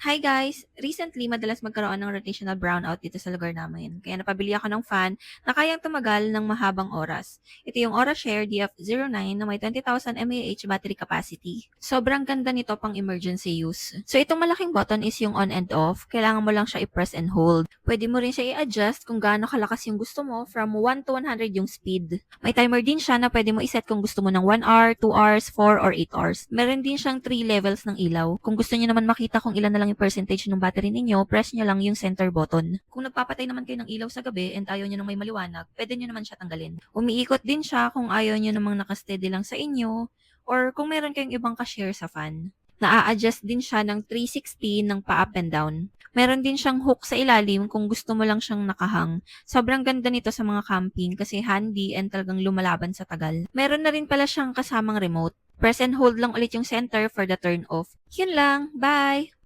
Hi guys! Recently, madalas magkaroon ng rotational brownout dito sa lugar namin. Kaya napabili ako ng fan na kayang tumagal ng mahabang oras. Ito yung AuraShare DF09 na may 20,000 mAh battery capacity. Sobrang ganda nito pang emergency use. So itong malaking button is yung on and off. Kailangan mo lang siya i-press and hold. Pwede mo rin siya i-adjust kung gaano kalakas yung gusto mo from 1 to 100 yung speed. May timer din siya na pwede mo iset kung gusto mo ng 1 hour, 2 hours, 4 or 8 hours. Meron din siyang 3 levels ng ilaw. Kung gusto niyo naman makita kung ilan na lang yung percentage ng battery ninyo, press nyo lang yung center button. Kung nagpapatay naman kayo ng ilaw sa gabi and ayaw nyo nang may maliwanag, pwede nyo naman siya tanggalin. Umiikot din siya kung ayaw nyo namang nakasteady lang sa inyo or kung meron kayong ibang ka-share sa fan. Naa-adjust din siya ng 360 ng pa-up and down. Meron din siyang hook sa ilalim kung gusto mo lang siyang nakahang. Sobrang ganda nito sa mga camping kasi handy and talagang lumalaban sa tagal. Meron na rin pala siyang kasamang remote. Press and hold lang ulit yung center for the turn off. Yun lang. Bye!